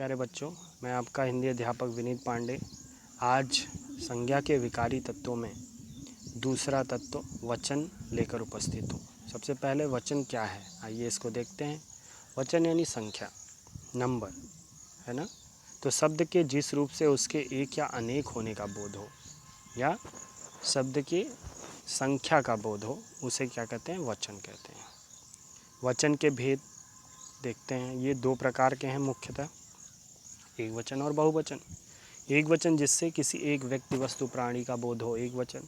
प्यारे बच्चों, मैं आपका हिंदी अध्यापक विनीत पांडे आज संज्ञा के विकारी तत्वों में दूसरा तत्व वचन लेकर उपस्थित हूँ। सबसे पहले वचन क्या है, आइए इसको देखते हैं। वचन यानी संख्या, नंबर, है ना। तो शब्द के जिस रूप से उसके एक या अनेक होने का बोध हो या शब्द की संख्या का बोध हो, उसे क्या कहते हैं, वचन कहते हैं। वचन के भेद देखते हैं। ये दो प्रकार के हैं मुख्यतः, एक वचन और बहुवचन। एक वचन जिससे किसी एक व्यक्ति, वस्तु, प्राणी का बोध हो, एक वचन,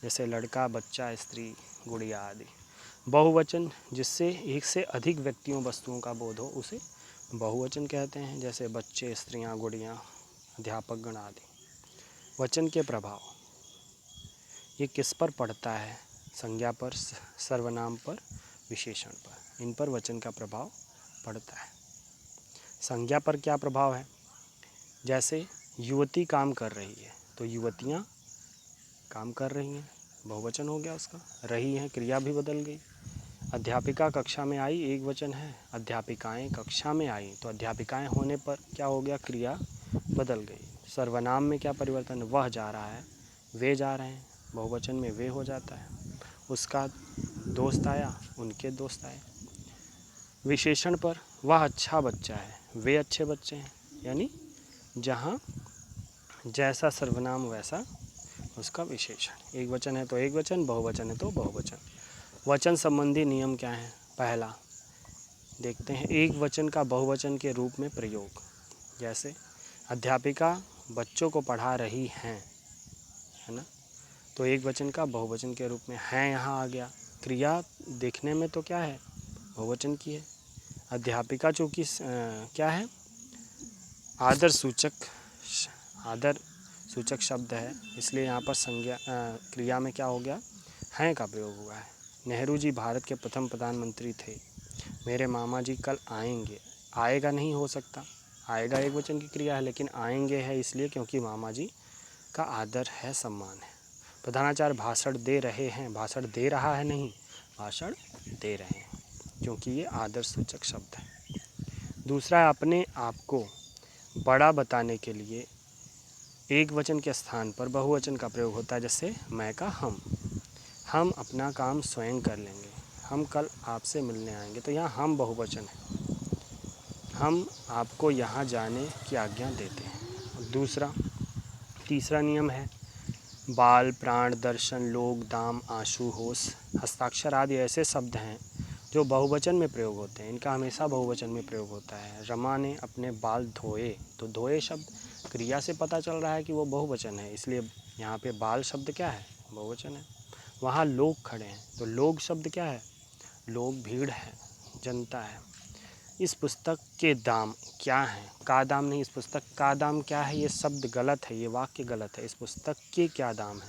जैसे लड़का, बच्चा, स्त्री, गुड़िया आदि। बहुवचन जिससे एक से अधिक व्यक्तियों, वस्तुओं का बोध हो, उसे बहुवचन कहते हैं, जैसे बच्चे, स्त्रियां, गुड़ियाँ, अध्यापक गण आदि। वचन के प्रभाव, ये किस पर पड़ता है? संज्ञा पर, सर्वनाम पर, विशेषण पर, इन पर वचन का प्रभाव पड़ता है। संज्ञा पर क्या प्रभाव है? जैसे युवती काम कर रही है, तो युवतियाँ काम कर रही हैं, बहुवचन हो गया उसका। रही हैं, क्रिया भी बदल गई। अध्यापिका कक्षा में आई, एक वचन है। अध्यापिकाएं कक्षा में आई, तो अध्यापिकाएं होने पर क्या हो गया, क्रिया बदल गई। सर्वनाम में क्या परिवर्तन? वह जा रहा है, वे जा रहे हैं, बहुवचन में वे हो जाता है। उसका दोस्त आया, उनके दोस्त आए। विशेषण पर, वह अच्छा बच्चा है, वे अच्छे बच्चे हैं, यानी जहाँ जैसा सर्वनाम वैसा उसका विशेषण। एक वचन है तो एक वचन, बहुवचन है तो बहुवचन। वचन संबंधी नियम क्या है? पहला देखते हैं, एक वचन का बहुवचन के रूप में प्रयोग। जैसे अध्यापिका बच्चों को पढ़ा रही हैं, है ना, तो एक वचन का बहुवचन के रूप में हैं यहाँ आ गया। क्रिया देखने में तो क्या है, बहुवचन की है। अध्यापिका चूँकि क्या है, आदर सूचक शब्द है, इसलिए यहाँ पर संज्ञा क्रिया में क्या हो गया, हैं का प्रयोग हुआ है। नेहरू जी भारत के प्रथम प्रधानमंत्री थे। मेरे मामा जी कल आएंगे, आएगा नहीं हो सकता, आएगा एक वचन की क्रिया है, लेकिन आएंगे है इसलिए क्योंकि मामा जी का आदर है, सम्मान है। प्रधानाचार्य भाषण दे रहे हैं, भाषण दे रहा है नहीं, भाषण दे रहे हैं, क्योंकि ये आदर सूचक शब्द है। दूसरा, अपने आप को बड़ा बताने के लिए एक वचन के स्थान पर बहुवचन का प्रयोग होता है, जैसे मैं का हम अपना काम स्वयं कर लेंगे, हम कल आपसे मिलने आएंगे, तो यहाँ हम बहुवचन है। हम आपको यहाँ जाने की आज्ञा देते हैं। तीसरा नियम है, बाल, प्राण, दर्शन, लोक, दाम, आशु, होश, हस्ताक्षर आदि ऐसे शब्द हैं जो बहुवचन में प्रयोग होते हैं, इनका हमेशा बहुवचन में प्रयोग होता है। रमा ने अपने बाल धोए, तो धोए शब्द क्रिया से पता चल रहा है कि वो बहुवचन है, इसलिए यहाँ पे बाल शब्द क्या है, बहुवचन है। वहाँ लोग खड़े हैं, तो लोग शब्द क्या है, लोग भीड़ है, जनता है। इस पुस्तक के दाम क्या हैं? का दाम नहीं, इस पुस्तक का दाम क्या है, ये शब्द गलत है, ये वाक्य गलत है। इस पुस्तक के क्या दाम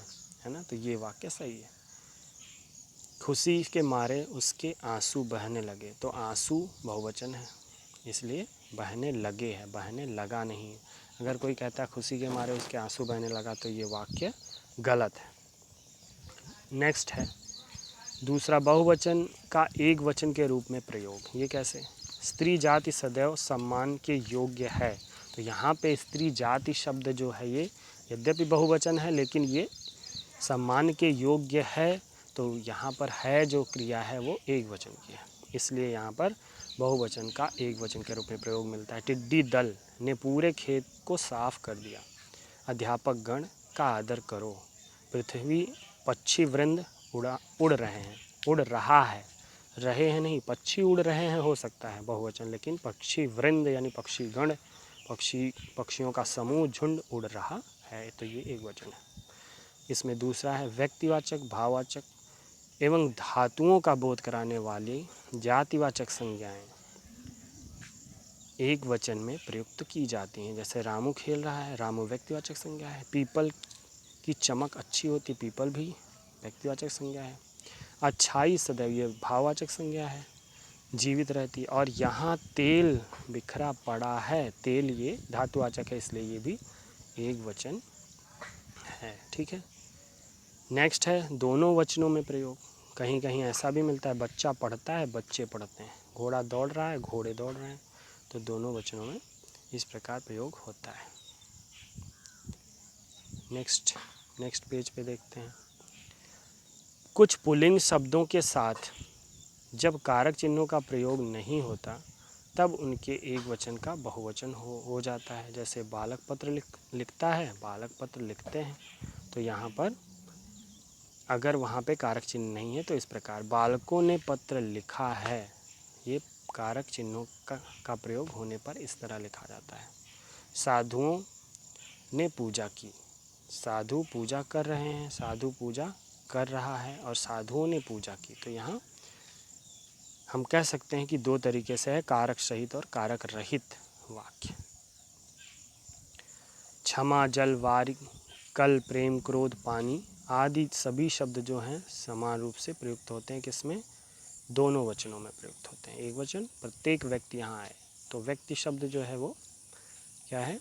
है ना, तो ये वाक्य सही है। खुशी के मारे उसके आंसू बहने लगे, तो आंसू बहुवचन है, इसलिए बहने लगे है, बहने लगा नहीं। अगर कोई कहता है खुशी के मारे उसके आंसू बहने लगा, तो ये वाक्य गलत है। नेक्स्ट है दूसरा, बहुवचन का एक वचन के रूप में प्रयोग। ये कैसे? स्त्री जाति सदैव सम्मान के योग्य है, तो यहाँ पे स्त्री जाति शब्द जो है ये यद्यपि बहुवचन है, लेकिन ये सम्मान के योग्य है, तो यहाँ पर है जो क्रिया है वो एक वचन की है, इसलिए यहाँ पर बहुवचन का एक वचन के रूप में प्रयोग मिलता है। टिड्डी दल ने पूरे खेत को साफ कर दिया। अध्यापक गण का आदर करो। पृथ्वी पक्षी वृंद उड़ रहे हैं, उड़ रहा है, रहे हैं नहीं, पक्षी उड़ रहे हैं हो सकता है बहुवचन, लेकिन पक्षी वृंद यानी पक्षी गण, पक्षियों का समूह, झुंड उड़ रहा है, तो ये एक वचन है। इसमें दूसरा है व्यक्तिवाचक, भाववाचक एवं धातुओं का बोध कराने वाली जातिवाचक संज्ञाएं एक वचन में प्रयुक्त की जाती हैं। जैसे रामू खेल रहा है, रामू व्यक्तिवाचक संज्ञा है। पीपल की चमक अच्छी होती, पीपल भी व्यक्तिवाचक संज्ञा है। अच्छाई सदैव, ये भाववाचक संज्ञा है, जीवित रहती। और यहाँ तेल बिखरा पड़ा है, तेल ये धातुवाचक है, इसलिए ये भी एक वचन है, ठीक है। नेक्स्ट है दोनों वचनों में प्रयोग। कहीं कहीं ऐसा भी मिलता है, बच्चा पढ़ता है, बच्चे पढ़ते हैं, घोड़ा दौड़ रहा है, घोड़े दौड़ रहे हैं, तो दोनों वचनों में इस प्रकार प्रयोग होता है। नेक्स्ट पेज पे देखते हैं। कुछ पुल्लिंग शब्दों के साथ जब कारक चिन्हों का प्रयोग नहीं होता तब उनके एक वचन का बहुवचन हो जाता है। जैसे बालक पत्र लिखता है, बालक पत्र लिखते हैं। तो यहाँ पर अगर वहाँ पे कारक चिन्ह नहीं है तो इस प्रकार बालकों ने पत्र लिखा है, ये कारक चिन्हों का प्रयोग होने पर इस तरह लिखा जाता है। साधुओं ने पूजा की, साधु पूजा कर रहे हैं, साधु पूजा कर रहा है और साधुओं ने पूजा की। तो यहाँ हम कह सकते हैं कि दो तरीके से है, कारक सहित और कारक रहित वाक्य। क्षमा, जल, वारी, कल, प्रेम, क्रोध, पानी आदि सभी शब्द जो हैं समान रूप से प्रयुक्त होते हैं। किसमें? दोनों वचनों में प्रयुक्त होते हैं। एक वचन प्रत्येक व्यक्ति यहाँ आए तो व्यक्ति शब्द जो है वो क्या है?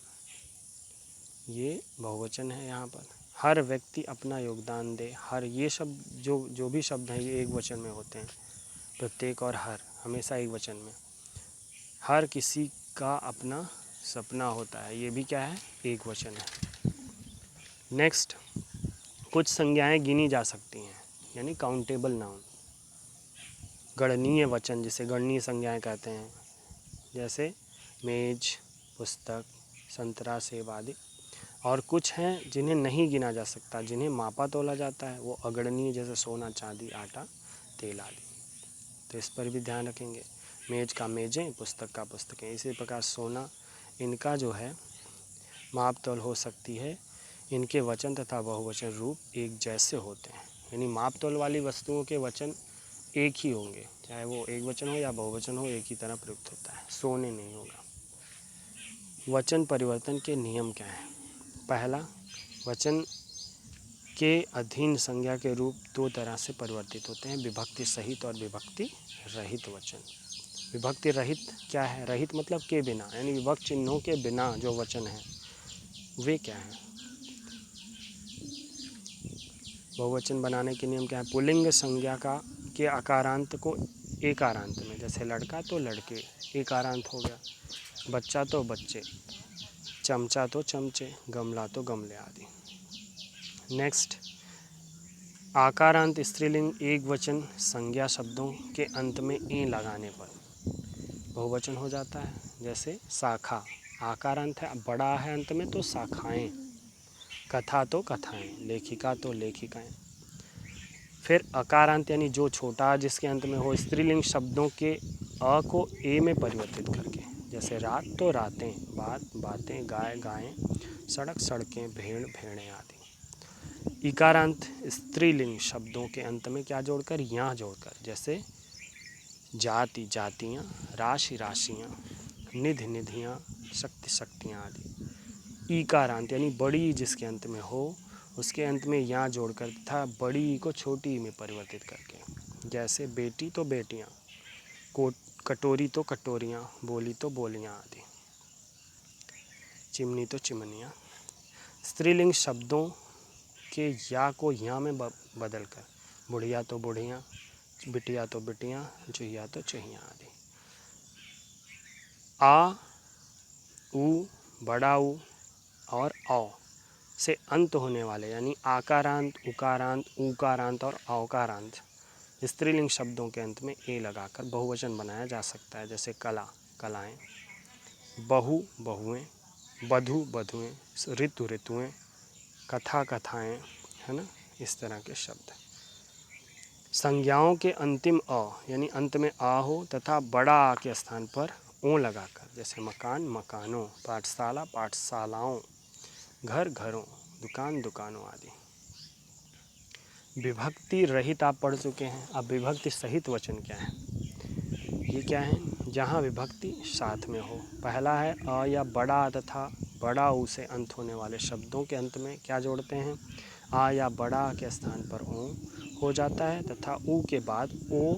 ये बहुवचन है। यहाँ पर हर व्यक्ति अपना योगदान दे, हर, ये शब्द जो भी शब्द हैं ये एक वचन में होते हैं। प्रत्येक और हर हमेशा एक वचन में। हर किसी का अपना सपना होता है, ये भी क्या है? एक वचन है। नेक्स्ट, कुछ संज्ञाएं गिनी जा सकती हैं, यानी काउंटेबल नाउन। गणनीय वचन, जिसे गणनीय संज्ञाएं कहते हैं, जैसे मेज, पुस्तक, संतरा, सेब आदि। और कुछ हैं जिन्हें नहीं गिना जा सकता, जिन्हें मापा तोला जाता है, वो अगणनीय, जैसे सोना, चांदी, आटा, तेल आदि। तो इस पर भी ध्यान रखेंगे। मेज का मेजें, पुस्तक का पुस्तकें। इसी प्रकार सोना, इनका जो है माप तोल हो सकती है। इनके वचन तथा बहुवचन रूप एक जैसे होते हैं, यानी माप तोल वाली वस्तुओं के वचन एक ही होंगे, चाहे वो एक वचन हो या बहुवचन हो, एक ही तरह प्रयुक्त होता है। सोने नहीं होगा। वचन परिवर्तन के नियम क्या हैं? पहला, वचन के अधीन संज्ञा के रूप दो तरह से परिवर्तित होते हैं, विभक्ति सहित और विभक्ति रहित वचन। विभक्ति रहित क्या है? रहित मतलब के बिना, यानी विभक्त चिन्हों के बिना जो वचन हैं वे क्या हैं? बहुवचन बनाने के नियम क्या है? पुल्लिंग संज्ञा के आकारांत को एकारांत में, जैसे लड़का तो लड़के, एकारांत हो गया। बच्चा तो बच्चे, चमचा तो चमचे, गमला तो गमले आदि। नेक्स्ट, आकारांत स्त्रीलिंग एक वचन संज्ञा शब्दों के अंत में ए लगाने पर बहुवचन हो जाता है। जैसे शाखा, आकारांत है, बड़ा है अंत में तो शाखाएं। कथा तो कथाएं, लेखिका तो लेखिकाएं। फिर अकारांत यानी जो छोटा जिसके अंत में हो, स्त्रीलिंग शब्दों के अ को ए में परिवर्तित करके, जैसे रात तो रातें, बात बातें, गाय गायें, सड़क सड़कें, भेड़ भेड़ें आदि। इकारांत स्त्रीलिंग शब्दों के अंत में क्या जोड़कर? यहाँ जोड़कर, जैसे जाति जातियाँ, राशि राशियाँ, निधि निधियाँ, शक्ति शक्तियाँ आदि। ईकारांत यानी बड़ी जिसके अंत में हो उसके अंत में यहाँ जोड़कर तथा बड़ी को छोटी में परिवर्तित करके, जैसे बेटी तो बेटियाँ, कटोरी तो कटोरियाँ, बोली तो बोलियाँ आदि। चिमनी तो चिमनियाँ। स्त्रीलिंग शब्दों के या को यहाँ में बदलकर, बुढ़िया तो बुढ़ियाँ, बिटिया तो बिटियाँ, चुहिया तो चुहियाँ आदि। आ, उ, बड़ा उ और औ से अंत होने वाले, यानी आकारांत, उकारांत, ऊकारांत और औकारांत स्त्रीलिंग शब्दों के अंत में ए लगाकर बहुवचन बनाया जा सकता है। जैसे कला कलाएं, बहु बहुएं, बधु बधुएं, ऋतु ऋतुएं, कथा कथाएं, है ना, इस तरह के शब्द। संज्ञाओं के अंतिम अ यानी अंत में आ हो तथा बड़ा आ के स्थान पर ओ लगाकर, जैसे मकान मकानों, पाठशाला पाठशालाओं, घर घरों, दुकान दुकानों आदि। विभक्ति रहित आप पढ़ चुके हैं। अब विभक्ति सहित वचन क्या है? ये क्या है? जहाँ विभक्ति साथ में हो। पहला है अ या बड़ा तथा बड़ा ऊ से अंत होने वाले शब्दों के अंत में क्या जोड़ते हैं? आ या बड़ा के स्थान पर ओ हो जाता है तथा ऊ के बाद ओ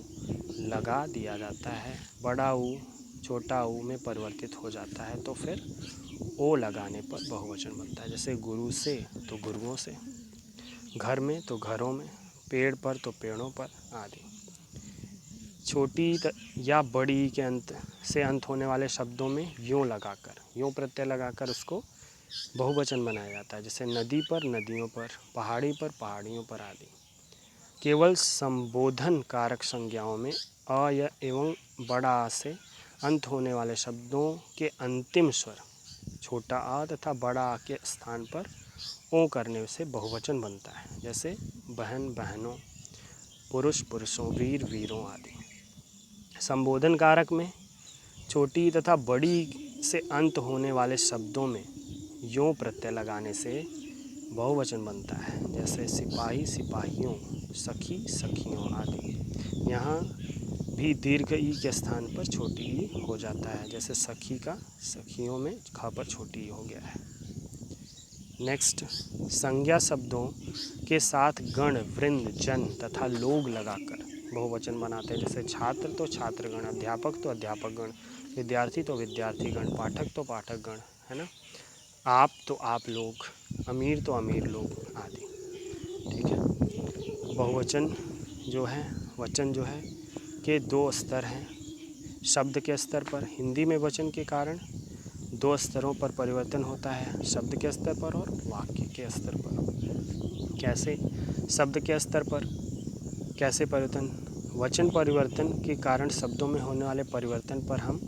लगा दिया जाता है। बड़ा ऊ छोटा ऊ में परिवर्तित हो जाता है तो फिर ओ लगाने पर बहुवचन बनता है। जैसे गुरु से तो गुरुओं से, घर में तो घरों में, पेड़ पर तो पेड़ों पर आदि। छोटी या बड़ी के अंत से अंत होने वाले शब्दों में यों लगाकर, यूँ प्रत्यय लगाकर उसको बहुवचन बनाया जाता है। जैसे नदी पर, नदियों पर, पहाड़ी पर, पहाड़ियों पर आदि। केवल संबोधन कारक संज्ञाओं में अ या एवं बड़ा आ से अंत होने वाले शब्दों के अंतिम स्वर छोटा आ तथा बड़ा आ के स्थान पर ओ करने से बहुवचन बनता है। जैसे बहन, बहनों, पुरुष, पुरुषों, वीर, वीरों आदि। संबोधन कारक में छोटी तथा बड़ी से अंत होने वाले शब्दों में यों प्रत्यय लगाने से बहुवचन बनता है। जैसे सिपाही, सिपाहियों, सखी, सखियों आदि। यहाँ भी दीर्घ ई के स्थान पर छोटी ई हो जाता है। जैसे सखी का सखियों में ख पर छोटी ई हो गया है। नेक्स्ट, संज्ञा शब्दों के साथ गण, वृंद, जन तथा लोग लगाकर बहुवचन बनाते हैं। जैसे छात्र तो छात्रगण, अध्यापक तो अध्यापकगण, विद्यार्थी तो विद्यार्थीगण, पाठक तो पाठकगण, है ना। आप तो आप लोग, अमीर तो अमीर लोग आदि। ठीक है। बहुवचन जो है, वचन जो है के दो स्तर हैं। शब्द के स्तर पर हिंदी में वचन के कारण दो स्तरों पर परिवर्तन होता है, शब्द के स्तर पर और वाक्य के स्तर पर। कैसे? शब्द के स्तर पर कैसे परिवर्तन? वचन परिवर्तन के कारण शब्दों में होने वाले परिवर्तन पर हम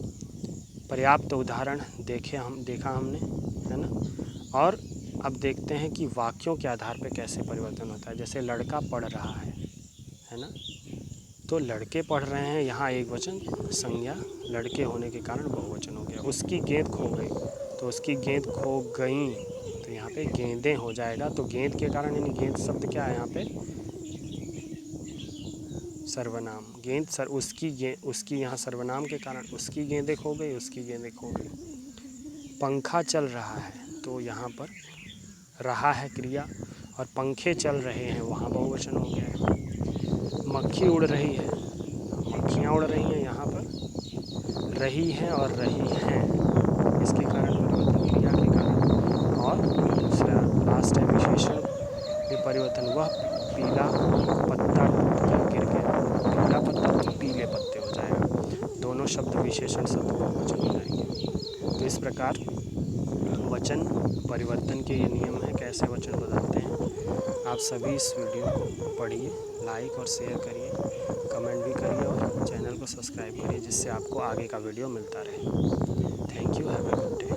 पर्याप्त उदाहरण देखा हमने, है ना। और अब देखते हैं कि वाक्यों के आधार पर कैसे परिवर्तन होता है। जैसे लड़का पढ़ रहा है ना। तो लड़के पढ़ रहे हैं, यहाँ एक वचन संज्ञा लड़के होने के कारण बहुवचन हो गया। उसकी गेंद खो गई, तो उसकी गेंद खो गई, तो यहाँ पे गेंदें हो जाएगा। तो गेंद के कारण यानी गेंद शब्द क्या है यहाँ पे? सर्वनाम। गेंद उसकी यहाँ सर्वनाम के कारण उसकी गेंदें खो गई, उसकी गेंदें खो गई। पंखा चल रहा है, तो यहाँ पर रहा है क्रिया, और पंखे चल रहे हैं वहाँ बहुवचन हो गया है। मक्खी उड़ रही है, मक्खियाँ उड़ रही हैं, यहाँ पर रही हैं और रही हैं, इसके कारण परिवर्तन क्रिया के कारण। और दूसरा लास्ट है विशेषण में परिवर्तन, वह पीला पत्ता टूटकर गिर गया, पीला पत्ता तो पीले पत्ते हो जाएगा। दोनों शब्द विशेषण शब्द बहुवचन हो जाएंगे। तो इस प्रकार वचन परिवर्तन के ये नियम हैं, कैसे वचन बदलते हैं। आप सभी इस वीडियो को पढ़िए, लाइक और शेयर करिए, कमेंट भी करिए और चैनल को सब्सक्राइब करिए, जिससे आपको आगे का वीडियो मिलता रहे। Thank you, have a good day.